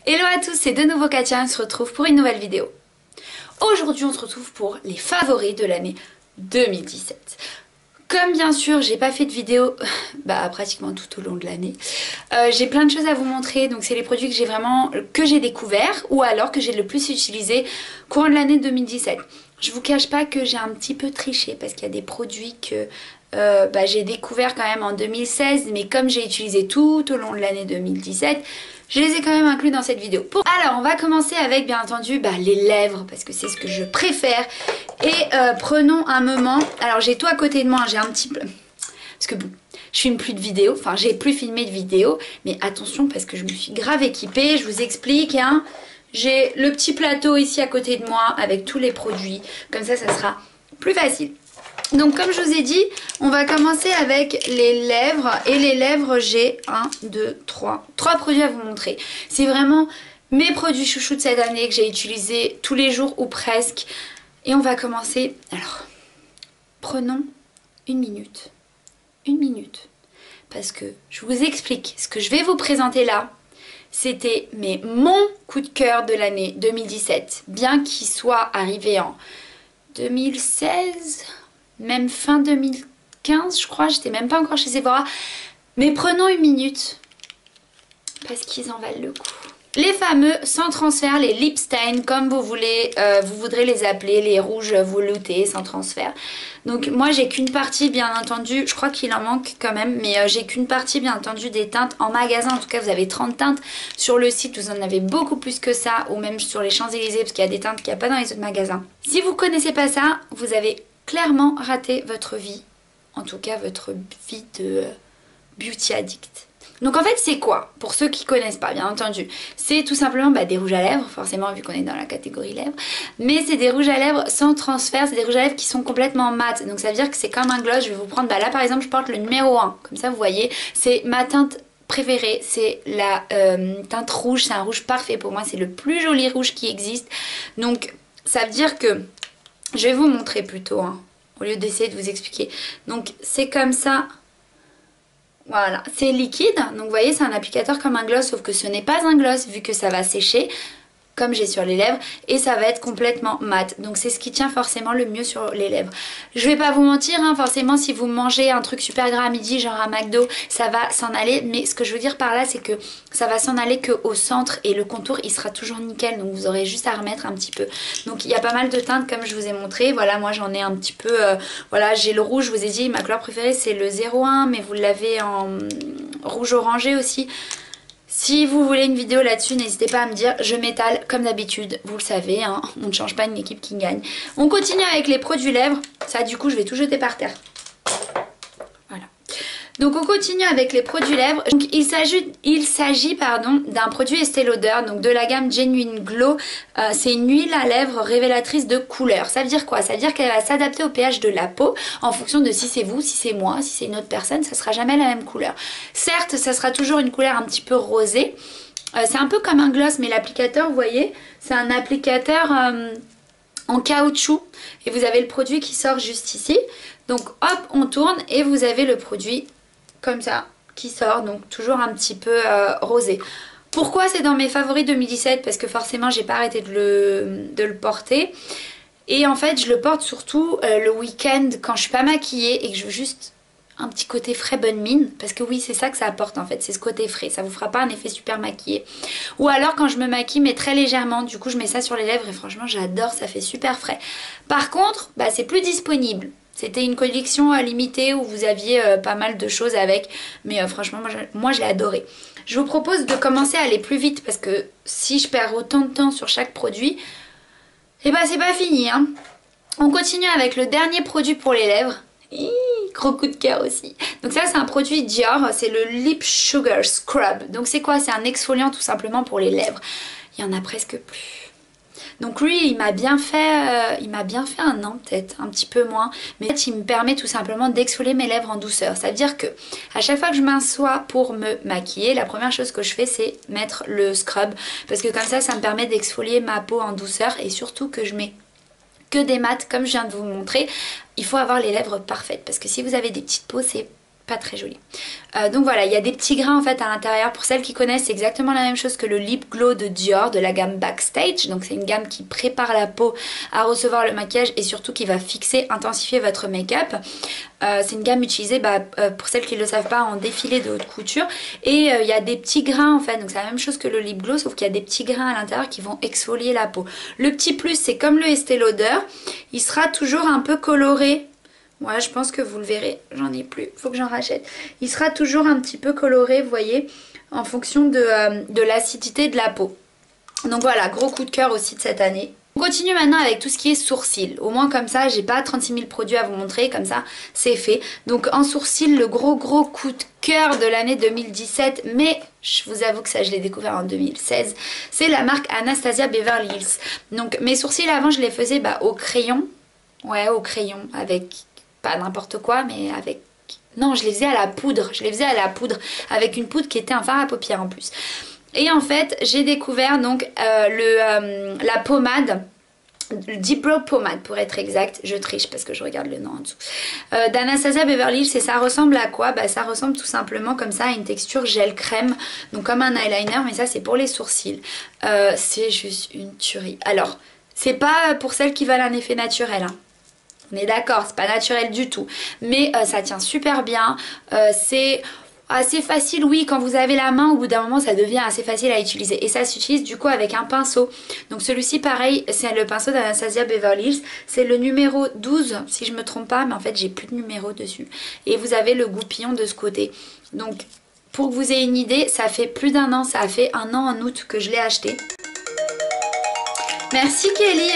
Hello à tous, c'est de nouveau Katia, on se retrouve pour une nouvelle vidéo. Aujourd'hui on se retrouve pour les favoris de l'année 2017. Comme bien sûr j'ai pas fait de vidéo pratiquement tout au long de l'année, j'ai plein de choses à vous montrer. Donc c'est les produits que j'ai découverts ou alors que j'ai le plus utilisé courant de l'année 2017. Je vous cache pas que j'ai un petit peu triché parce qu'il y a des produits que j'ai découvert quand même en 2016, mais comme j'ai utilisé tout au long de l'année 2017, je les ai quand même inclus dans cette vidéo. Alors on va commencer avec bien entendu les lèvres parce que c'est ce que je préfère. Et prenons un moment. Alors j'ai tout à côté de moi, j'ai un petit peu... Parce que je filme plus de vidéos, enfin j'ai plus filmé de vidéos, mais attention parce que je me suis grave équipée, je vous explique hein. J'ai le petit plateau ici à côté de moi avec tous les produits, comme ça sera plus facile. Donc comme je vous ai dit, on va commencer avec les lèvres. Et les lèvres, j'ai 3 produits à vous montrer. C'est vraiment mes produits chouchous de cette année que j'ai utilisés tous les jours ou presque. Et on va commencer. Alors, prenons une minute. Une minute. Parce que je vous explique ce que je vais vous présenter là. C'était mon coup de cœur de l'année 2017. Bien qu'il soit arrivé en 2016... même fin 2015 je crois, j'étais même pas encore chez Sephora. Mais prenons une minute parce qu'ils en valent le coup. Les fameux sans transfert, les lip stain comme vous voudrez les appeler, les rouges veloutés sans transfert. Donc moi j'ai qu'une partie bien entendu, je crois qu'il en manque quand même, mais j'ai qu'une partie bien entendu des teintes en magasin. En tout cas vous avez 30 teintes, sur le site vous en avez beaucoup plus que ça, ou même sur les Champs-Élysées parce qu'il y a des teintes qu'il n'y a pas dans les autres magasins. Si vous connaissez pas ça, vous avez clairement raté votre vie, en tout cas votre vie de beauty addict. Donc en fait c'est quoi? Pour ceux qui connaissent pas bien entendu, c'est tout simplement des rouges à lèvres, forcément vu qu'on est dans la catégorie lèvres, mais c'est des rouges à lèvres sans transfert, c'est des rouges à lèvres qui sont complètement mat, donc ça veut dire que c'est comme un gloss. Je vais vous prendre, là par exemple je porte le numéro 1, comme ça vous voyez, c'est ma teinte préférée, c'est la teinte rouge, c'est un rouge parfait pour moi, c'est le plus joli rouge qui existe. Donc ça veut dire que, je vais vous montrer plutôt, hein, au lieu d'essayer de vous expliquer. Donc c'est comme ça, voilà, c'est liquide. Donc vous voyez c'est un applicateur comme un gloss, sauf que ce n'est pas un gloss vu que ça va sécher, comme j'ai sur les lèvres, et ça va être complètement mat. Donc c'est ce qui tient forcément le mieux sur les lèvres. Je vais pas vous mentir, hein, forcément si vous mangez un truc super gras à midi, genre à McDo, ça va s'en aller. Mais ce que je veux dire par là, c'est que ça va s'en aller qu'au centre et le contour il sera toujours nickel. Donc vous aurez juste à remettre un petit peu. Donc il y a pas mal de teintes comme je vous ai montré. Voilà, moi j'en ai un petit peu, voilà, j'ai le rouge, je vous ai dit, ma couleur préférée c'est le 01, mais vous l'avez en rouge orangé aussi. Si vous voulez une vidéo là-dessus, n'hésitez pas à me dire, je m'étale comme d'habitude, vous le savez, hein, on ne change pas une équipe qui gagne. On continue avec les produits lèvres, ça du coup je vais tout jeter par terre. Voilà. Donc on continue avec les produits lèvres. Donc il s'agit d'un produit Estée Lauder, donc de la gamme Genuine Glow. C'est une huile à lèvres révélatrice de couleur. Ça veut dire quoi? Ça veut dire qu'elle va s'adapter au pH de la peau en fonction de si c'est vous, si c'est moi, si c'est une autre personne, ça sera jamais la même couleur. Certes, ça sera toujours une couleur un petit peu rosée. C'est un peu comme un gloss, mais l'applicateur, vous voyez, c'est un applicateur en caoutchouc. Et vous avez le produit qui sort juste ici. Donc hop, on tourne et vous avez le produit comme ça qui sort, donc toujours un petit peu rosé. Pourquoi c'est dans mes favoris 2017? Parce que forcément j'ai pas arrêté de le porter. Et en fait je le porte surtout le week-end quand je suis pas maquillée et que je veux juste un petit côté frais bonne mine. Parce que oui c'est ça que ça apporte en fait, c'est ce côté frais. Ça vous fera pas un effet super maquillé. Ou alors quand je me maquille mais très légèrement, du coup je mets ça sur les lèvres et franchement j'adore, ça fait super frais. Par contre c'est plus disponible. C'était une collection limitée où vous aviez pas mal de choses avec. Mais franchement, moi je l'ai adoré. Je vous propose de commencer à aller plus vite parce que si je perds autant de temps sur chaque produit, et c'est pas fini. Hein. On continue avec le dernier produit pour les lèvres. Gros coup de cœur aussi. Donc ça c'est un produit Dior, c'est le Lip Sugar Scrub. Donc c'est quoi? C'est un exfoliant tout simplement pour les lèvres. Il y en a presque plus. Donc lui il m'a bien fait un an peut-être, un petit peu moins, mais en fait, il me permet tout simplement d'exfolier mes lèvres en douceur. Ça veut dire que à chaque fois que je m'assois pour me maquiller, la première chose que je fais c'est mettre le scrub, parce que comme ça me permet d'exfolier ma peau en douceur et surtout que je mets que des mats comme je viens de vous montrer. Il faut avoir les lèvres parfaites parce que si vous avez des petites peaux c'est pas très joli. Donc voilà, il y a des petits grains en fait à l'intérieur. Pour celles qui connaissent, c'est exactement la même chose que le Lip Glow de Dior de la gamme Backstage. Donc c'est une gamme qui prépare la peau à recevoir le maquillage et surtout qui va fixer, intensifier votre make-up. C'est une gamme utilisée pour celles qui ne le savent pas en défilé de haute couture. Et il y a des petits grains en fait, donc c'est la même chose que le Lip Glow sauf qu'il y a des petits grains à l'intérieur qui vont exfolier la peau. Le petit plus, c'est comme le Estée Lauder, il sera toujours un peu coloré. Ouais, je pense que vous le verrez, j'en ai plus, faut que j'en rachète. Il sera toujours un petit peu coloré, vous voyez, en fonction de l'acidité de la peau. Donc voilà, gros coup de cœur aussi de cette année. On continue maintenant avec tout ce qui est sourcils. Au moins comme ça, j'ai pas 36 000 produits à vous montrer, comme ça c'est fait. Donc en sourcils, le gros coup de cœur de l'année 2017, mais je vous avoue que ça je l'ai découvert en 2016, c'est la marque Anastasia Beverly Hills. Donc mes sourcils avant je les faisais au crayon, ouais au crayon, avec pas n'importe quoi mais avec... Non, je les faisais à la poudre, avec une poudre qui était un fard à paupières en plus. Et en fait, j'ai découvert donc la pommade, le Deep Brow Pomade pour être exact, je triche parce que je regarde le nom en dessous, d'Anastasia Beverly Hills. Et ça ressemble à quoi? Ça ressemble tout simplement comme ça à une texture gel crème, donc comme un eyeliner, mais ça c'est pour les sourcils. C'est juste une tuerie. Alors, c'est pas pour celles qui veulent un effet naturel, hein. On est d'accord, c'est pas naturel du tout, mais ça tient super bien, c'est assez facile, oui, quand vous avez la main, au bout d'un moment ça devient assez facile à utiliser et ça s'utilise du coup avec un pinceau. Donc celui-ci pareil, c'est le pinceau d'Anastasia Beverly Hills, c'est le numéro 12 si je me trompe pas, mais en fait j'ai plus de numéro dessus. Et vous avez le goupillon de ce côté. Donc pour que vous ayez une idée, ça fait plus d'un an, ça a fait un an en août que je l'ai acheté. Merci Kelly.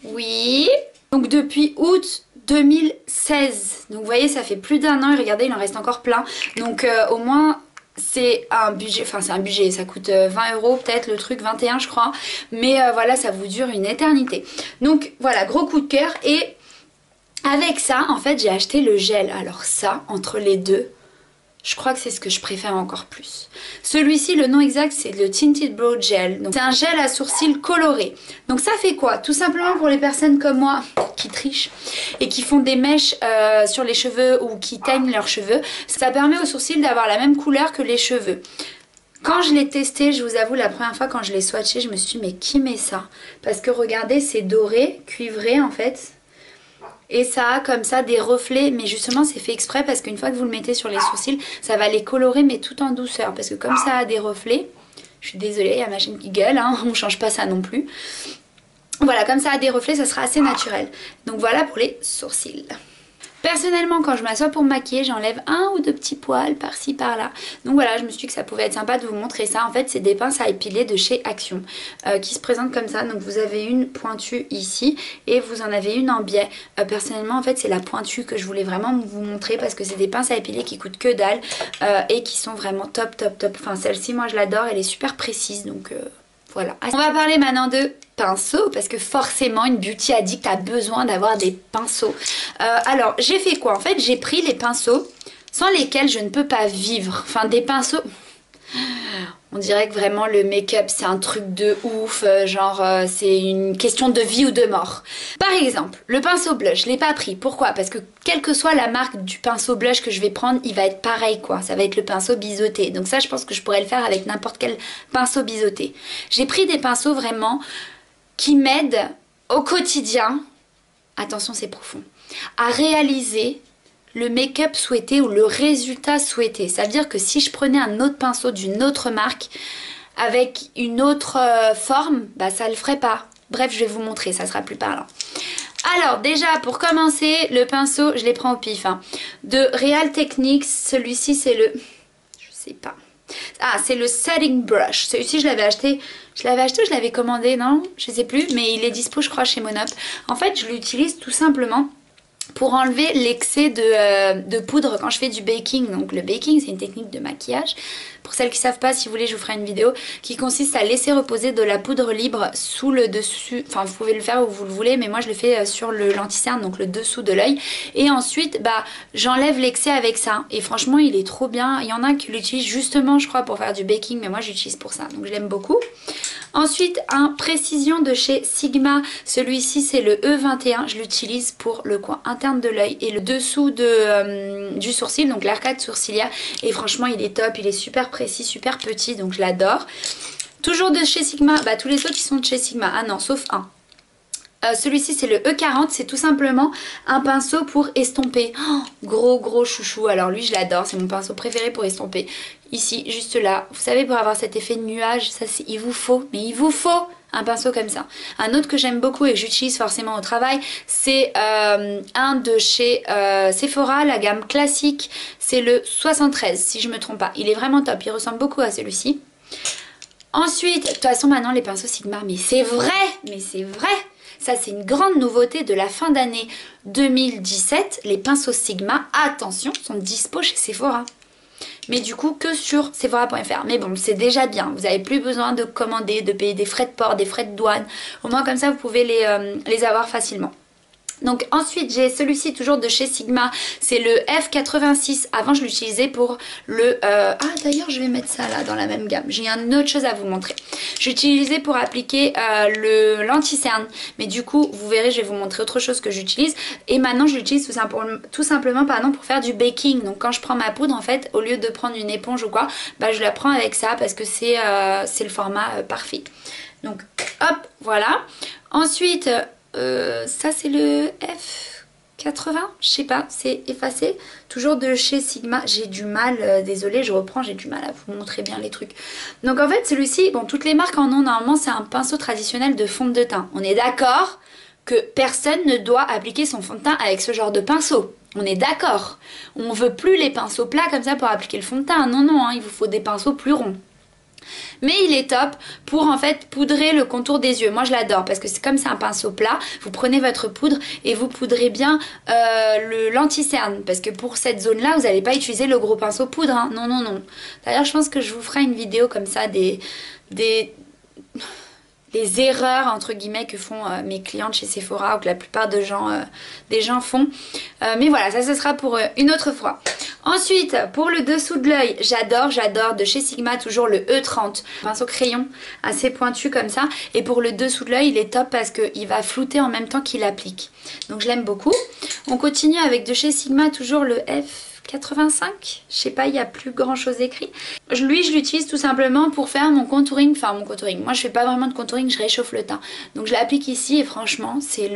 Oui, donc depuis août 2016, donc vous voyez ça fait plus d'un an et regardez il en reste encore plein. Donc au moins c'est un budget, enfin c'est un budget, ça coûte 20 € peut-être le truc, 21 je crois. Mais voilà, ça vous dure une éternité. Donc voilà, gros coup de cœur. Et avec ça en fait j'ai acheté le gel. Alors ça, entre les deux, je crois que c'est ce que je préfère encore plus. Celui-ci, le nom exact, c'est le Tinted Brow Gel. Donc c'est un gel à sourcils coloré. Donc ça fait quoi? Tout simplement pour les personnes comme moi qui trichent et qui font des mèches sur les cheveux ou qui teignent leurs cheveux, ça permet aux sourcils d'avoir la même couleur que les cheveux. Quand je l'ai testé, je vous avoue, la première fois quand je l'ai swatché, je me suis dit mais qui met ça? Parce que regardez, c'est doré, cuivré en fait. Et ça a comme ça des reflets, mais justement c'est fait exprès parce qu'une fois que vous le mettez sur les sourcils, ça va les colorer mais tout en douceur. Parce que comme ça a des reflets, je suis désolée, il y a ma chaîne qui gueule, hein, on ne change pas ça non plus. Voilà, comme ça a des reflets, ça sera assez naturel. Donc voilà pour les sourcils. Personnellement, quand je m'assois pour me maquiller, j'enlève un ou deux petits poils par-ci par-là. Donc voilà, je me suis dit que ça pouvait être sympa de vous montrer ça. En fait, c'est des pinces à épiler de chez Action qui se présentent comme ça. Donc vous avez une pointue ici et vous en avez une en biais. Personnellement, en fait, c'est la pointue que je voulais vraiment vous montrer parce que c'est des pinces à épiler qui coûtent que dalle et qui sont vraiment top. Enfin, celle-ci, moi, je l'adore. Elle est super précise, donc... Voilà. On va parler maintenant de pinceaux parce que forcément une beauty addict a besoin d'avoir des pinceaux. Alors j'ai fait quoi? En fait j'ai pris les pinceaux sans lesquels je ne peux pas vivre. Enfin des pinceaux... On dirait que vraiment le make-up c'est un truc de ouf, c'est une question de vie ou de mort. Par exemple, le pinceau blush, je l'ai pas pris. Pourquoi? Parce que quelle que soit la marque du pinceau blush que je vais prendre, il va être pareil quoi. Ça va être le pinceau biseauté. Donc ça je pense que je pourrais le faire avec n'importe quel pinceau biseauté. J'ai pris des pinceaux vraiment qui m'aident au quotidien, attention c'est profond, à réaliser le make-up souhaité ou le résultat souhaité. Ça veut dire que si je prenais un autre pinceau d'une autre marque avec une autre forme, ça le ferait pas. Bref, je vais vous montrer, ça sera plus parlant. Alors déjà pour commencer, le pinceau, je les prends au pif, hein, de Real Techniques. Celui-ci c'est le... je sais pas. Ah, c'est le Setting Brush. Celui-ci je l'avais acheté. Je l'avais acheté ou je l'avais commandé, non? Je sais plus, mais il est dispo je crois chez Monop. En fait je l'utilise tout simplement pour enlever l'excès de poudre quand je fais du baking. Donc le baking c'est une technique de maquillage. Pour celles qui ne savent pas, si vous voulez je vous ferai une vidéo qui consiste à laisser reposer de la poudre libre sous le dessus. Enfin vous pouvez le faire où vous le voulez, mais moi je le fais sur le lenticerne, donc le dessous de l'œil. Et ensuite j'enlève l'excès avec ça. Et franchement il est trop bien. Il y en a qui l'utilisent justement je crois pour faire du baking, mais moi j'utilise pour ça. Donc je l'aime beaucoup. Ensuite un précision de chez Sigma. Celui-ci c'est le E21. Je l'utilise pour le coin intérieur interne de l'œil et le dessous du sourcil, donc l'arcade sourcilière. Et franchement il est top, il est super précis, super petit, donc je l'adore. Toujours de chez Sigma, bah tous les autres ils sont de chez Sigma, ah non sauf un. Celui-ci c'est le E40, c'est tout simplement un pinceau pour estomper. Oh, gros chouchou, alors lui je l'adore, c'est mon pinceau préféré pour estomper. Ici, juste là, vous savez, pour avoir cet effet de nuage, ça il vous faut, mais il vous faut un pinceau comme ça. Un autre que j'aime beaucoup et que j'utilise forcément au travail, c'est un de chez Sephora, la gamme classique, c'est le 73 si je me trompe pas. Il est vraiment top, il ressemble beaucoup à celui-ci. Ensuite, de toute façon maintenant les pinceaux Sigma, mais c'est vrai. Ça c'est une grande nouveauté de la fin d'année 2017. Les pinceaux Sigma, attention, sont dispo chez Sephora. Mais du coup que sur Sephora.fr. Mais bon, c'est déjà bien. Vous n'avez plus besoin de commander, de payer des frais de port, des frais de douane. Au moins comme ça vous pouvez les avoir facilement. Donc ensuite j'ai celui-ci toujours de chez Sigma, c'est le F86. Avant je l'utilisais pour le... Ah d'ailleurs je vais mettre ça là dans la même gamme, j'ai une autre chose à vous montrer. J'utilisais pour appliquer l'anti-cerne, mais du coup vous verrez je vais vous montrer autre chose que j'utilise. Et maintenant je l'utilise tout simplement pour faire du baking. Donc quand je prends ma poudre en fait, au lieu de prendre une éponge ou quoi, bah, je la prends avec ça parce que c'est le format parfait. Donc hop voilà. Ensuite... ça c'est le F80, je sais pas, c'est effacé. Toujours de chez Sigma, j'ai du mal, désolée je reprends, j'ai du mal à vous montrer bien les trucs. Donc en fait celui-ci, bon toutes les marques en ont, normalement c'est un pinceau traditionnel de fond de teint. On est d'accord que personne ne doit appliquer son fond de teint avec ce genre de pinceau. On est d'accord. On veut plus les pinceaux plats comme ça pour appliquer le fond de teint. Non, hein, il vous faut des pinceaux plus ronds. Mais il est top pour en fait poudrer le contour des yeux. Moi je l'adore parce que c'est comme c'est un pinceau plat, vous prenez votre poudre et vous poudrez bien l'anti-cerne. Parce que pour cette zone là vous n'allez pas utiliser le gros pinceau poudre, hein. Non. D'ailleurs je pense que je vous ferai une vidéo comme ça les erreurs entre guillemets que font mes clientes chez Sephora ou que la plupart des gens font. Mais voilà, ça ce sera pour une autre fois. Ensuite, pour le dessous de l'œil, j'adore de chez Sigma toujours le E30. Pinceau crayon assez pointu comme ça. Et pour le dessous de l'œil, il est top parce qu'il va flouter en même temps qu'il applique. Donc je l'aime beaucoup. On continue avec de chez Sigma toujours le F85, je sais pas, il n'y a plus grand chose écrit. Lui je l'utilise tout simplement pour faire mon contouring, moi je fais pas vraiment de contouring, je réchauffe le teint. Donc je l'applique ici et franchement c'est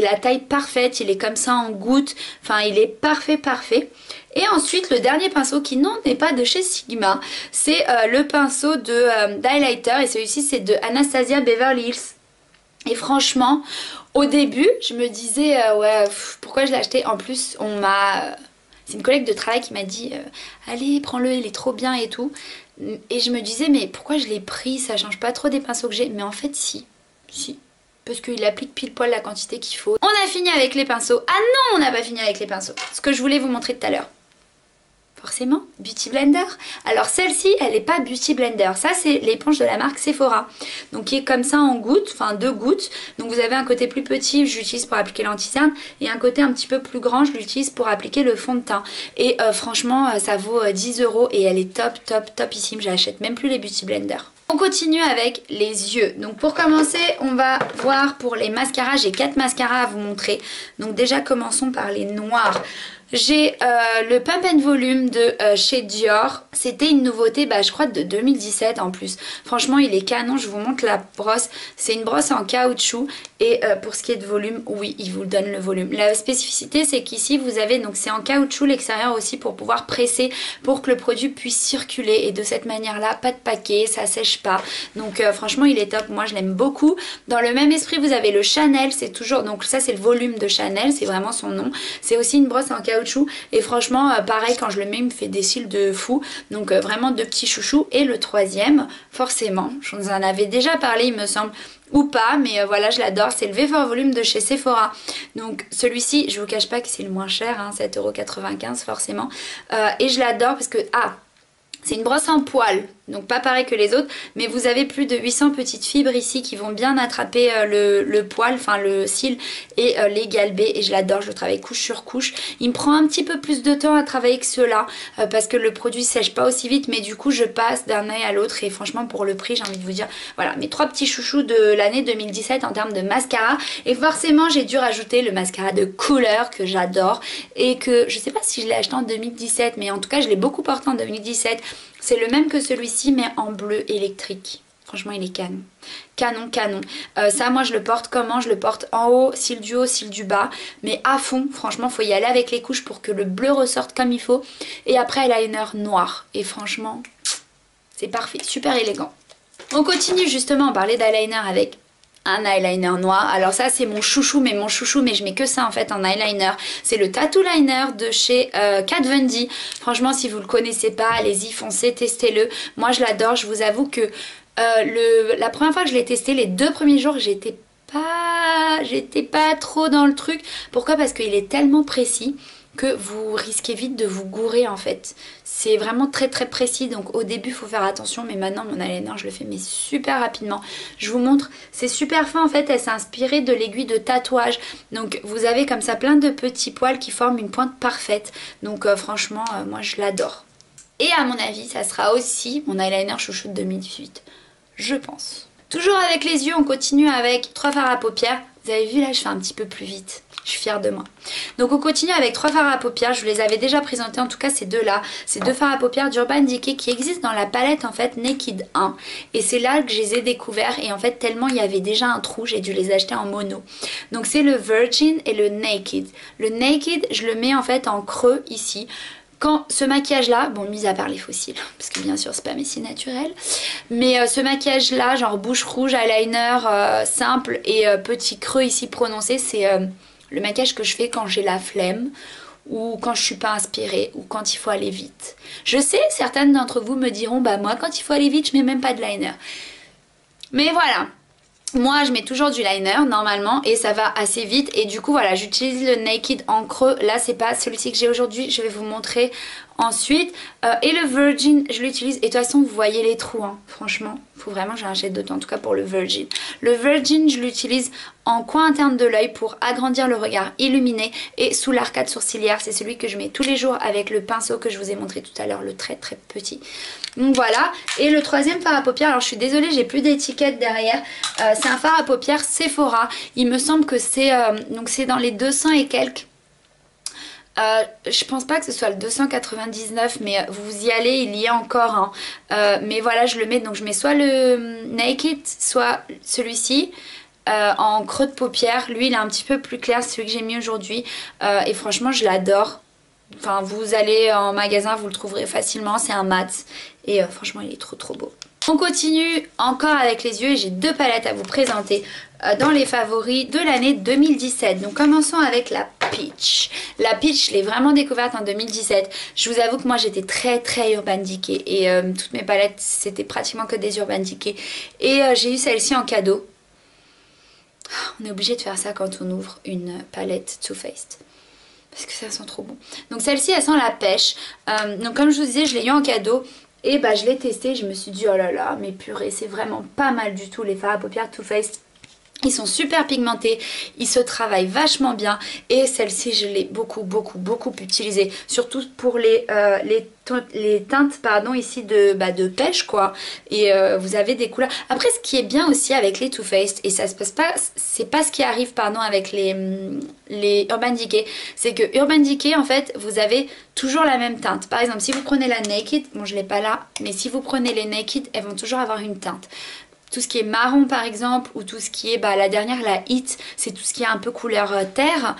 la taille parfaite, il est comme ça en goutte, enfin il est parfait. Et ensuite le dernier pinceau qui non n'est pas de chez Sigma, c'est le pinceau d'highlighter et celui-ci c'est de Anastasia Beverly Hills. Et franchement au début je me disais pourquoi je l'ai acheté, en plus c'est une collègue de travail qui m'a dit allez prends-le, il est trop bien et tout. Et je me disais mais pourquoi je l'ai pris, ça change pas trop des pinceaux que j'ai. Mais en fait si. Parce qu'il applique pile poil la quantité qu'il faut. On a fini avec les pinceaux. Ah non, on n'a pas fini avec les pinceaux. Ce que je voulais vous montrer tout à l'heure. Forcément, Beauty Blender. Alors celle-ci, elle n'est pas Beauty Blender. Ça, c'est l'éponge de la marque Sephora. Donc qui est comme ça en gouttes, enfin 2 gouttes. Donc vous avez un côté plus petit, je l'utilise pour appliquer l'anti-cerne. Et un côté un petit peu plus grand, je l'utilise pour appliquer le fond de teint. Et franchement, ça vaut 10 € et elle est topissime. J'achète même plus les Beauty Blender. On continue avec les yeux. Donc pour commencer, on va voir pour les mascaras. J'ai 4 mascaras à vous montrer. Donc déjà, commençons par les noirs. J'ai le Pump and Volume de chez Dior. C'était une nouveauté, je crois de 2017 en plus. Franchement, il est canon. Je vous montre la brosse. C'est une brosse en caoutchouc. Et pour ce qui est de volume, oui, il vous donne le volume. La spécificité, c'est qu'ici, vous avez, donc c'est en caoutchouc l'extérieur aussi pour pouvoir presser, pour que le produit puisse circuler. Et de cette manière-là, pas de paquet, ça sèche pas. Donc franchement, il est top. Moi, je l'aime beaucoup. Dans le même esprit, vous avez le Chanel. C'est toujours, donc ça, c'est le volume de Chanel. C'est vraiment son nom. C'est aussi une brosse en caoutchouc. Et franchement pareil, quand je le mets il me fait des cils de fou. Donc vraiment 2 petits chouchous. Et le troisième, forcément, je vous en avais déjà parlé il me semble, ou pas, mais voilà, je l'adore, c'est le V4 Volume de chez Sephora. Donc celui-ci, je vous cache pas que c'est le moins cher, hein, 7,95 € forcément. Et je l'adore parce que c'est une brosse en poils. Donc pas pareil que les autres, mais vous avez plus de 800 petites fibres ici qui vont bien attraper le poil, enfin le cil et les galbés. Et je l'adore, je le travaille couche sur couche. Il me prend un petit peu plus de temps à travailler que ceux-là parce que le produit sèche pas aussi vite, mais du coup je passe d'un œil à l'autre. Et franchement pour le prix, j'ai envie de vous dire, voilà, mes 3 petits chouchous de l'année 2017 en termes de mascara. Et forcément j'ai dû rajouter le mascara de couleur que j'adore et que je sais pas si je l'ai acheté en 2017, mais en tout cas je l'ai beaucoup porté en 2017. C'est le même que celui-ci mais en bleu électrique. Franchement il est canon. Canon, canon. Ça moi je le porte comment? Je le porte en haut, cils du haut, cils du bas. Mais à fond, franchement faut y aller avec les couches pour que le bleu ressorte comme il faut. Et après eyeliner noir. Et franchement c'est parfait, super élégant. On continue justement à parler d'eyeliner avec un eyeliner noir. Alors ça c'est mon chouchou, mais je mets que ça en fait en eyeliner. C'est le Tattoo Liner de chez Kat Von D. Franchement si vous le connaissez pas, allez-y, foncez, testez-le. Moi je l'adore, je vous avoue que la première fois que je l'ai testé, les 2 premiers jours j'étais pas trop dans le truc. Pourquoi? Parce qu'il est tellement précis que vous risquez vite de vous gourer en fait. C'est vraiment très très précis, donc au début il faut faire attention, mais maintenant mon eyeliner je le fais mais super rapidement. Je vous montre, c'est super fin en fait, elle s'est inspirée de l'aiguille de tatouage. Donc vous avez comme ça plein de petits poils qui forment une pointe parfaite. Donc franchement moi je l'adore. Et à mon avis ça sera aussi mon eyeliner chouchou de 2018, je pense. Toujours avec les yeux, on continue avec 3 fards à paupières. Vous avez vu là je fais un petit peu plus vite. Je suis fière de moi. Donc on continue avec 3 fards à paupières. Je vous les avais déjà présentés, en tout cas ces deux-là. Ces 2 fards à paupières d'Urban Decay qui existent dans la palette en fait Naked 1. Et c'est là que je les ai découverts. Et en fait tellement il y avait déjà un trou, j'ai dû les acheter en mono. Donc c'est le Virgin et le Naked. Le Naked, je le mets en fait en creux ici. Quand ce maquillage là, bon mis à part les fossiles, parce que bien sûr c'est pas mes cils naturels, mais ce maquillage là, genre bouche rouge, eyeliner simple et petit creux ici prononcé, c'est le maquillage que je fais quand j'ai la flemme ou quand je suis pas inspirée ou quand il faut aller vite. Je sais, certaines d'entre vous me diront, bah moi quand il faut aller vite je mets même pas de liner. Mais voilà. Moi je mets toujours du liner normalement et ça va assez vite et du coup voilà j'utilise le Naked en creux. Là c'est pas celui-ci que j'ai aujourd'hui, je vais vous montrer ensuite. Et le Virgin je l'utilise et de toute façon vous voyez les trous hein. Franchement faut vraiment que j'en achète d'autres en tout cas pour le Virgin. Le Virgin je l'utilise en coin interne de l'œil pour agrandir le regard illuminé et sous l'arcade sourcilière. C'est celui que je mets tous les jours avec le pinceau que je vous ai montré tout à l'heure, le très très petit. Donc voilà. Et le troisième fard à paupières, alors je suis désolée j'ai plus d'étiquette derrière, c'est un fard à paupières Sephora. Il me semble que c'est donc c'est dans les 200 et quelques. Je pense pas que ce soit le 299 mais vous y allez, il y a encore hein. Mais voilà je le mets, donc je mets soit le Naked soit celui-ci en creux de paupière. Lui il est un petit peu plus clair, c'est celui que j'ai mis aujourd'hui et franchement je l'adore. Enfin vous allez en magasin vous le trouverez facilement, c'est un mat et franchement il est trop trop beau. On continue encore avec les yeux et j'ai 2 palettes à vous présenter dans les favoris de l'année 2017. Donc commençons avec la Peach. La Peach je l'ai vraiment découverte en 2017. Je vous avoue que moi j'étais très très Urban Decay et toutes mes palettes c'était pratiquement que des Urban Decay. Et j'ai eu celle-ci en cadeau. On est obligé de faire ça quand on ouvre une palette Too Faced. Parce que ça sent trop bon. Donc celle-ci elle sent la pêche. Donc comme je vous disais je l'ai eu en cadeau. Et bah je l'ai testé, je me suis dit oh là là mais purée c'est vraiment pas mal du tout les fards à paupières Too Faced. Ils sont super pigmentés, ils se travaillent vachement bien et celle-ci je l'ai beaucoup utilisée. Surtout pour les teintes pardon ici de pêche quoi. Et vous avez des couleurs. Après ce qui est bien aussi avec les Too Faced, et ça se passe pas, c'est pas ce qui arrive pardon avec les Urban Decay, c'est que Urban Decay en fait vous avez toujours la même teinte. Par exemple si vous prenez la Naked, bon je l'ai pas là, mais si vous prenez les Naked elles vont toujours avoir une teinte. Tout ce qui est marron par exemple ou tout ce qui est la dernière la Hit, c'est tout ce qui est un peu couleur terre,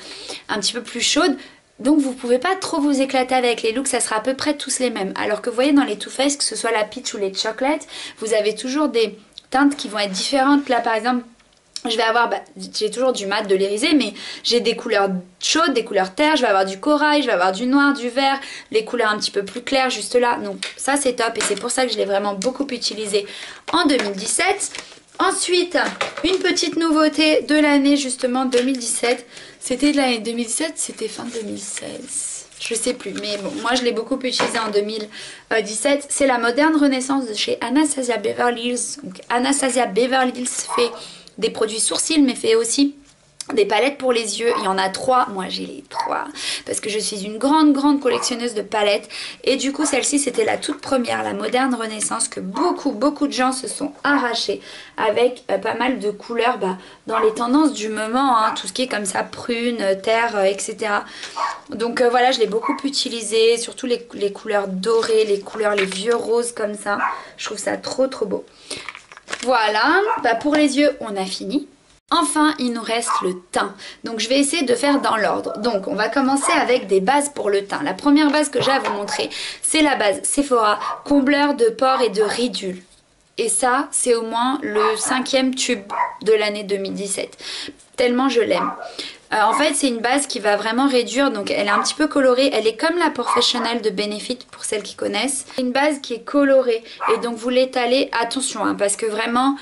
un petit peu plus chaude. Donc vous pouvez pas trop vous éclater avec les looks, ça sera à peu près tous les mêmes. Alors que vous voyez dans les Too Faced, que ce soit la Peach ou les Chocolate, vous avez toujours des teintes qui vont être différentes. Là par exemple je vais avoir, j'ai toujours du mat, de l'irisé, mais j'ai des couleurs chaudes, des couleurs terre, je vais avoir du corail, je vais avoir du noir, du vert, les couleurs un petit peu plus claires juste là. Donc ça c'est top et c'est pour ça que je l'ai vraiment beaucoup utilisé en 2017. Ensuite, une petite nouveauté de l'année justement 2017. C'était de l'année 2017, c'était fin 2016. Je sais plus, mais bon, moi je l'ai beaucoup utilisé en 2017. C'est la Moderne Renaissance de chez Anastasia Beverly Hills. Donc Anastasia Beverly Hills fait des produits sourcils, mais fait aussi des palettes pour les yeux. Il y en a 3, moi j'ai les 3 parce que je suis une grande collectionneuse de palettes. Et du coup celle-ci c'était la toute première, la Moderne Renaissance, que beaucoup de gens se sont arrachés avec pas mal de couleurs dans les tendances du moment, hein, tout ce qui est comme ça, prune, terre, etc. Donc voilà, je l'ai beaucoup utilisé, surtout les couleurs dorées, les vieux roses comme ça. Je trouve ça trop beau. Voilà, pour les yeux on a fini. Enfin, il nous reste le teint. Donc je vais essayer de faire dans l'ordre. Donc on va commencer avec des bases pour le teint. La première base que j'ai à vous montrer, c'est la base Sephora combleur de pores et de ridules. Et ça, c'est au moins le 5e tube de l'année 2017. Tellement je l'aime. En fait, c'est une base qui va vraiment réduire, donc elle est un petit peu colorée. Elle est comme la Professional de Benefit, pour celles qui connaissent. C'est une base qui est colorée, et donc vous l'étalez, attention, hein, parce que vraiment,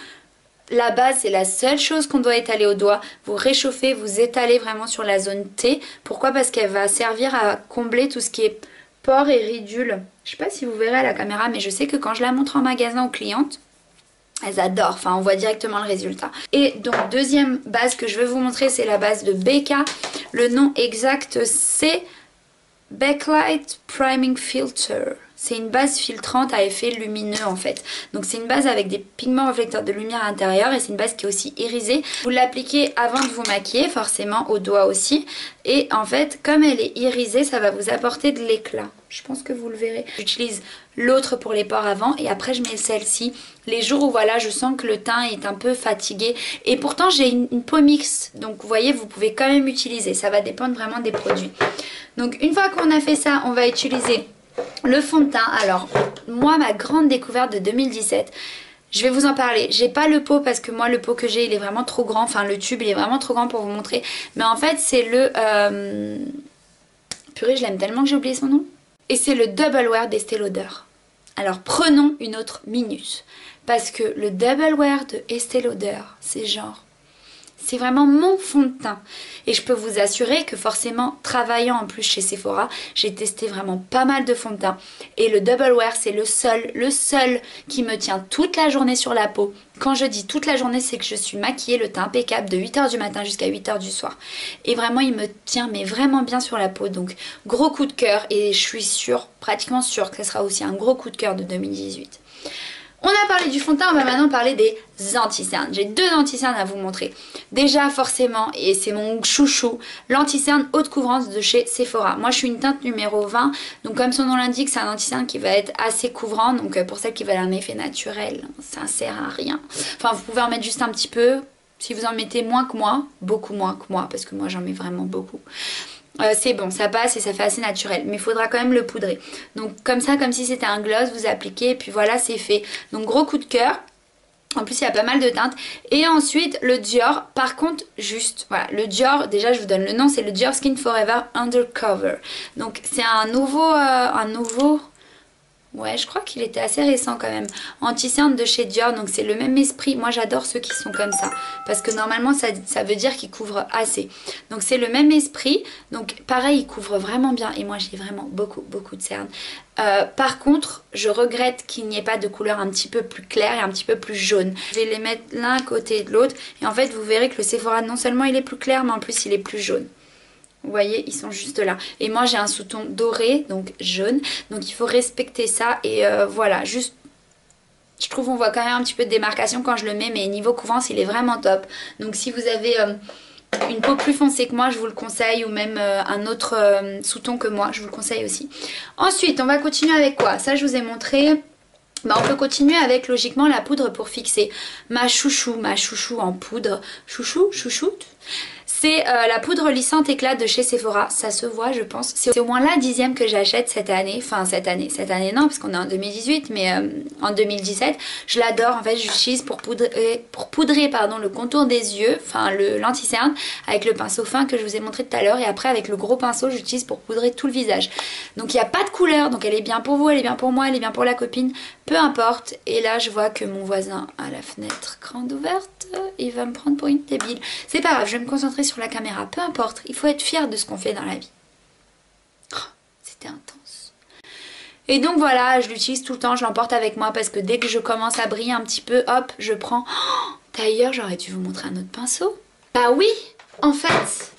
la base, c'est la seule chose qu'on doit étaler au doigt. Vous réchauffez, vous étalez vraiment sur la zone T. Pourquoi? Parce qu'elle va servir à combler tout ce qui est pores et ridules. Je sais pas si vous verrez à la caméra, mais je sais que quand je la montre en magasin aux clientes, elles adorent, enfin on voit directement le résultat. Et donc deuxième base que je vais vous montrer, c'est la base de Becca. Le nom exact c'est Backlight Priming Filter. C'est une base filtrante à effet lumineux en fait. Donc c'est une base avec des pigments réflecteurs de lumière à l'intérieur et c'est une base qui est aussi irisée. Vous l'appliquez avant de vous maquiller, forcément au doigt aussi. Et en fait, comme elle est irisée, ça va vous apporter de l'éclat. Je pense que vous le verrez. J'utilise l'autre pour les pores avant et après je mets celle-ci. Les jours où voilà, je sens que le teint est un peu fatigué. Et pourtant j'ai une peau mixte. Donc vous voyez, vous pouvez quand même utiliser. Ça va dépendre vraiment des produits. Donc une fois qu'on a fait ça, on va utiliser le fond de teint. Alors moi, ma grande découverte de 2017, je vais vous en parler. J'ai pas le pot parce que moi le pot que j'ai il est vraiment trop grand. Enfin le tube il est vraiment trop grand pour vous montrer. Mais en fait c'est le... Purée, je l'aime tellement que j'ai oublié son nom. Et c'est le Double Wear d'Estée Lauder. Alors prenons une autre minute. Parce que le Double Wear de Estée Lauder, c'est genre... C'est vraiment mon fond de teint. Et je peux vous assurer que forcément, travaillant en plus chez Sephora, j'ai testé vraiment pas mal de fonds de teint. Et le Double Wear, c'est le seul qui me tient toute la journée sur la peau. Quand je dis toute la journée, c'est que je suis maquillée, le teint impeccable de 8h du matin jusqu'à 8h du soir. Et vraiment, il me tient mais vraiment bien sur la peau. Donc, gros coup de cœur. Et je suis sûre, pratiquement sûre que ce sera aussi un gros coup de cœur de 2018. On a parlé du fond de teint, on va maintenant parler des anti-cernes. J'ai 2 anti-cernes à vous montrer. Déjà forcément, et c'est mon chouchou, l'anti-cerne haute couvrance de chez Sephora. Moi je suis une teinte numéro 20, donc comme son nom l'indique, c'est un anti-cerne qui va être assez couvrant. Donc pour celles qui veulent un effet naturel, ça sert à rien. Enfin vous pouvez en mettre juste un petit peu, si vous en mettez moins que moi, beaucoup moins que moi, parce que moi j'en mets vraiment beaucoup. C'est bon, ça passe et ça fait assez naturel, mais il faudra quand même le poudrer. Donc comme ça, comme si c'était un gloss, vous appliquez et puis voilà, c'est fait. Donc gros coup de cœur. En plus il y a pas mal de teintes. Et ensuite le Dior, par contre juste, voilà, le Dior, déjà je vous donne le nom, c'est le Dior Skin Forever Undercover. Donc c'est un nouveau... Ouais, je crois qu'il était assez récent quand même. Anti-cerne de chez Dior, donc c'est le même esprit. Moi j'adore ceux qui sont comme ça. Parce que normalement ça veut dire qu'ils couvrent assez. Donc c'est le même esprit. Donc pareil, ils couvrent vraiment bien. Et moi j'ai vraiment beaucoup de cernes. Par contre, je regrette qu'il n'y ait pas de couleur un petit peu plus claire et un petit peu plus jaune. Je vais les mettre l'un à côté de l'autre. Et en fait vous verrez que le Sephora non seulement il est plus clair, mais en plus il est plus jaune. Vous voyez, ils sont juste là. Et moi, j'ai un sous-ton doré, donc jaune. Donc, il faut respecter ça. Et voilà, juste... Je trouve qu'on voit quand même un petit peu de démarcation quand je le mets. Mais niveau couvrance, il est vraiment top. Donc, si vous avez une peau plus foncée que moi, je vous le conseille. Ou même un autre sous-ton que moi, je vous le conseille aussi. Ensuite, on va continuer avec quoi? Ça, je vous ai montré... on peut continuer avec logiquement la poudre pour fixer. Ma chouchou en poudre. Chouchoute. C'est la poudre lissante éclat de chez Sephora. Ça se voit, je pense. C'est au moins la 10e que j'achète cette année. Enfin, cette année non, parce qu'on est en 2018, mais en 2017. Je l'adore. En fait, j'utilise pour poudrer le contour des yeux, enfin l'anti-cerne, avec le pinceau fin que je vous ai montré tout à l'heure. Et après, avec le gros pinceau, j'utilise pour poudrer tout le visage. Donc, il n'y a pas de couleur. Donc, elle est bien pour vous, elle est bien pour moi, elle est bien pour la copine. Peu importe. Et là, je vois que mon voisin a la fenêtre grande ouverte. Il va me prendre pour une débile. C'est pas grave, je vais me concentrer sur la caméra. Peu importe, il faut être fier de ce qu'on fait dans la vie. Et donc voilà, je l'utilise tout le temps, je l'emporte avec moi parce que dès que je commence à briller un petit peu, hop, je prends... Oh, d'ailleurs, j'aurais dû vous montrer un autre pinceau. Bah oui, en fait...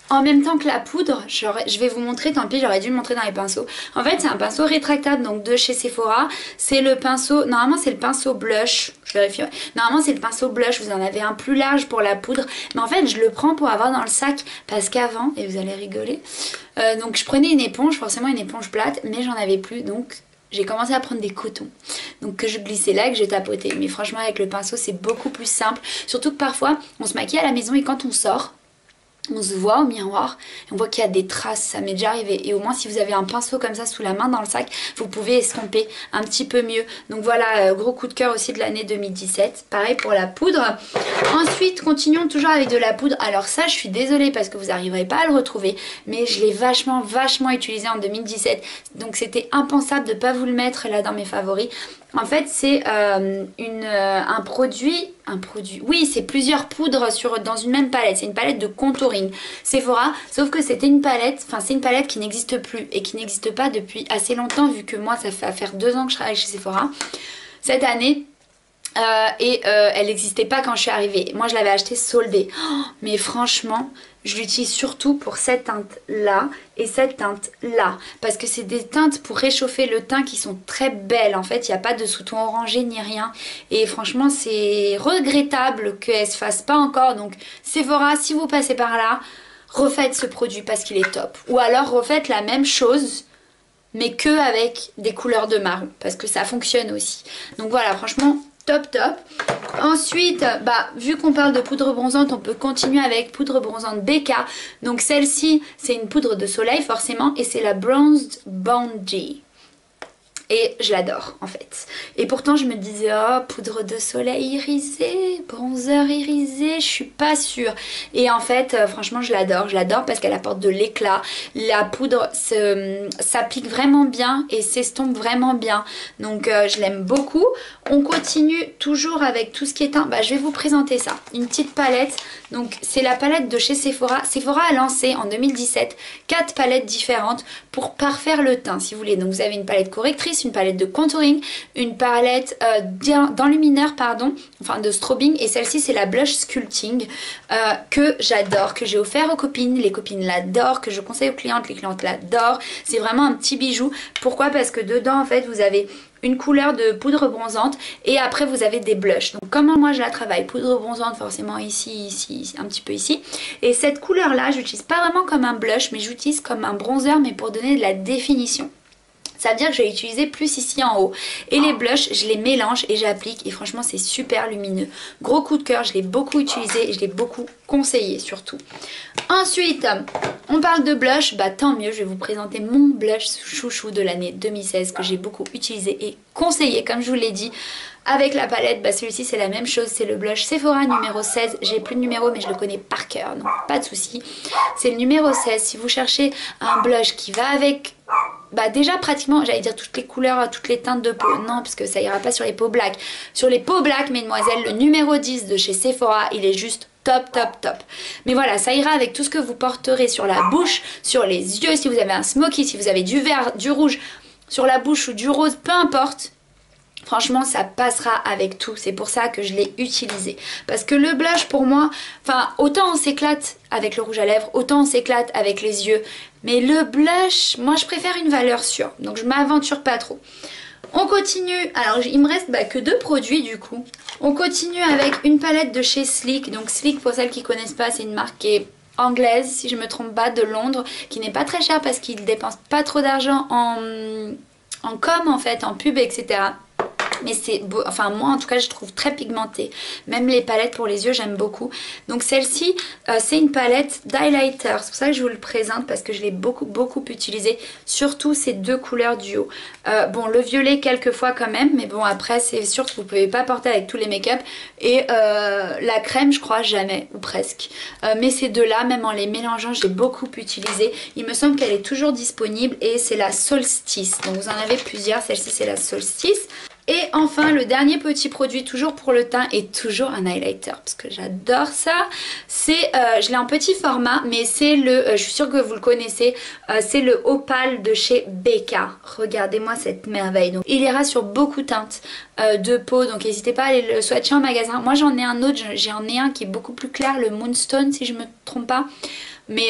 En même temps que la poudre, je vais vous montrer, tant pis j'aurais dû le montrer dans les pinceaux. En fait c'est un pinceau rétractable donc de chez Sephora. C'est le pinceau, normalement c'est le pinceau blush, je vérifie. Normalement c'est le pinceau blush, vous en avez un plus large pour la poudre. Mais en fait je le prends pour avoir dans le sac parce qu'avant, et vous allez rigoler, donc je prenais une éponge, forcément une éponge plate, mais j'en avais plus donc... J'ai commencé à prendre des cotons, donc que je glissais là et que je tapotais. Mais franchement avec le pinceau c'est beaucoup plus simple. Surtout que parfois on se maquille à la maison et quand on sort... On se voit au miroir et on voit qu'il y a des traces, ça m'est déjà arrivé. Et au moins si vous avez un pinceau comme ça sous la main dans le sac, vous pouvez estomper un petit peu mieux. Donc voilà, gros coup de cœur aussi de l'année 2017. Pareil pour la poudre. Ensuite, continuons toujours avec de la poudre. Alors ça, je suis désolée parce que vous n'arriverez pas à le retrouver. Mais je l'ai vachement utilisé en 2017. Donc c'était impensable de ne pas vous le mettre là dans mes favoris. En fait c'est un produit, oui c'est plusieurs poudres dans une même palette, c'est une palette de contouring Sephora, sauf que c'était une palette, enfin c'est une palette qui n'existe plus et qui n'existe pas depuis assez longtemps vu que moi ça fait faire 2 ans que je travaille chez Sephora cette année. Elle n'existait pas quand je suis arrivée. Moi je l'avais acheté soldée. Oh, mais franchement je l'utilise surtout pour cette teinte là et cette teinte là. Parce que c'est des teintes pour réchauffer le teint qui sont très belles. En fait il n'y a pas de sous-ton orangé ni rien. Et franchement c'est regrettable qu'elle se fasse pas encore. Donc Sephora, si vous passez par là, refaites ce produit parce qu'il est top. Ou alors refaites la même chose mais que avec des couleurs de marron. Parce que ça fonctionne aussi. Donc voilà, franchement... Top. Ensuite, vu qu'on parle de poudre bronzante, on peut continuer avec poudre bronzante BK. Donc celle-ci, c'est une poudre de soleil forcément et c'est la Bronzed Bounty. Et je l'adore en fait. Et pourtant je me disais, oh poudre de soleil irisée, bronzer irisé, je suis pas sûre. Et en fait franchement je l'adore parce qu'elle apporte de l'éclat. La poudre s'applique vraiment bien et s'estompe vraiment bien. Donc je l'aime beaucoup. On continue toujours avec tout ce qui est teint. Je vais vous présenter ça. Une petite palette. Donc c'est la palette de chez Sephora. Sephora a lancé en 2017 4 palettes différentes pour parfaire le teint si vous voulez. Donc vous avez une palette correctrice, une palette de contouring, une palette d'enlumineur enfin de strobing et celle-ci c'est la blush sculpting que j'adore, que j'ai offert aux copines, les copines l'adorent, que je conseille aux clientes, les clientes l'adorent. C'est vraiment un petit bijou. Pourquoi? Parce que dedans en fait vous avez une couleur de poudre bronzante et après vous avez des blushs. Donc comment moi je la travaille? Poudre bronzante forcément ici, un petit peu ici. Et cette couleur là, j'utilise pas vraiment comme un blush mais j'utilise comme un bronzer mais pour donner de la définition. Ça veut dire que je vais utiliser plus ici en haut. Et les blushs, je les mélange et j'applique. Et franchement, c'est super lumineux. Gros coup de cœur, je l'ai beaucoup utilisé et je l'ai beaucoup conseillé surtout. Ensuite, on parle de blush. Tant mieux, je vais vous présenter mon blush chouchou de l'année 2016 que j'ai beaucoup utilisé et conseillé, comme je vous l'ai dit. Avec la palette, celui-ci c'est la même chose, c'est le blush Sephora numéro 16. J'ai plus de numéro mais je le connais par cœur, donc pas de souci. C'est le numéro 16. Si vous cherchez un blush qui va avec... déjà pratiquement, j'allais dire toutes les couleurs, toutes les teintes de peau. Non, parce que ça ira pas sur les peaux black. Sur les peaux black, mesdemoiselles, le numéro 10 de chez Sephora, il est juste top. Mais voilà, ça ira avec tout ce que vous porterez sur la bouche, sur les yeux, si vous avez un smoky, si vous avez du vert, du rouge sur la bouche ou du rose, peu importe. Franchement ça passera avec tout, c'est pour ça que je l'ai utilisé. Parce que le blush pour moi, autant on s'éclate avec le rouge à lèvres, autant on s'éclate avec les yeux. Mais le blush, moi je préfère une valeur sûre, donc je m'aventure pas trop. On continue, alors il me reste que 2 produits du coup. On continue avec une palette de chez Sleek. Donc Sleek, pour celles qui connaissent pas, c'est une marque qui est anglaise, si je me trompe pas, de Londres, qui n'est pas très chère parce qu'ils dépensent pas trop d'argent en com en fait, en pub, etc. Mais c'est beau, moi en tout cas je trouve très pigmenté. Même les palettes pour les yeux j'aime beaucoup. Donc celle-ci c'est une palette d'highlighter. C'est pour ça que je vous le présente parce que je l'ai beaucoup utilisé. Surtout ces 2 couleurs du haut. Le violet quelques fois quand même. Mais bon après c'est sûr que vous ne pouvez pas porter avec tous les make-up. Et la crème je crois jamais ou presque. Mais ces 2 là même en les mélangeant j'ai beaucoup utilisé. Il me semble qu'elle est toujours disponible et c'est la Solstice. Donc vous en avez plusieurs. Celle-ci c'est la Solstice. Et enfin le dernier petit produit toujours pour le teint et toujours un highlighter parce que j'adore ça. C'est, je l'ai en petit format mais c'est le, je suis sûre que vous le connaissez, c'est le Opale de chez Becca. Regardez-moi cette merveille. Donc, il ira sur beaucoup de teintes de peau, donc n'hésitez pas à aller le swatcher en magasin. Moi j'en ai un autre, j'en ai un qui est beaucoup plus clair, le Moonstone si je me trompe pas. Mais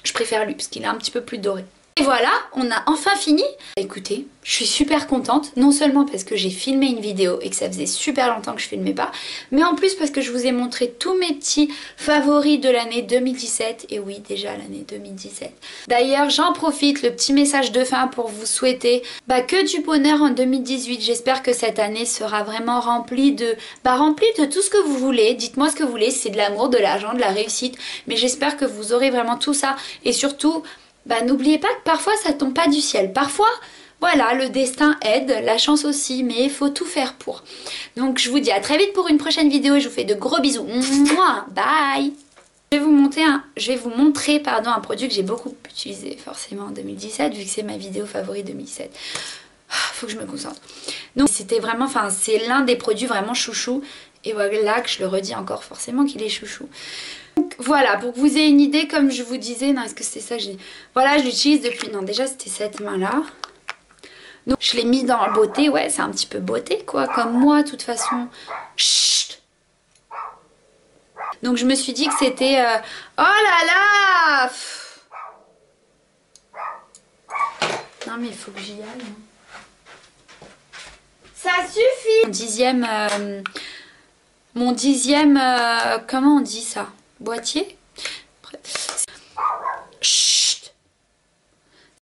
je préfère lui parce qu'il est un petit peu plus doré. Et voilà, on a enfin fini. Écoutez, je suis super contente, non seulement parce que j'ai filmé une vidéo et que ça faisait super longtemps que je filmais pas, mais en plus parce que je vous ai montré tous mes petits favoris de l'année 2017. Et oui, déjà l'année 2017. D'ailleurs, j'en profite, le petit message de fin pour vous souhaiter que du bonheur en 2018. J'espère que cette année sera vraiment remplie de tout ce que vous voulez. Dites-moi ce que vous voulez, si c'est de l'amour, de l'argent, de la réussite. Mais j'espère que vous aurez vraiment tout ça. Et surtout, n'oubliez pas que parfois ça tombe pas du ciel. Parfois, voilà, le destin aide, la chance aussi, mais il faut tout faire pour. Donc je vous dis à très vite pour une prochaine vidéo et je vous fais de gros bisous. Mouah, bye. Je vais vous montrer un produit que j'ai beaucoup utilisé forcément en 2017 vu que c'est ma vidéo favorite 2017. Faut que je me concentre. Donc c'était vraiment, c'est l'un des produits vraiment chouchou. Et voilà que je le redis encore forcément qu'il est chouchou. Donc, voilà, pour que vous ayez une idée, comme je vous disais, non, est-ce que c'était ça que j'ai... Voilà, je l'utilise depuis... Non, déjà, c'était cette main-là. Donc, je l'ai mis dans la beauté. Ouais, c'est un petit peu beauté, quoi. Comme moi, de toute façon. Chut. Donc, je me suis dit que c'était... Oh là là. Non, mais il faut que j'y aille. Ça suffit. Mon dixième... comment on dit ça? Boîtier.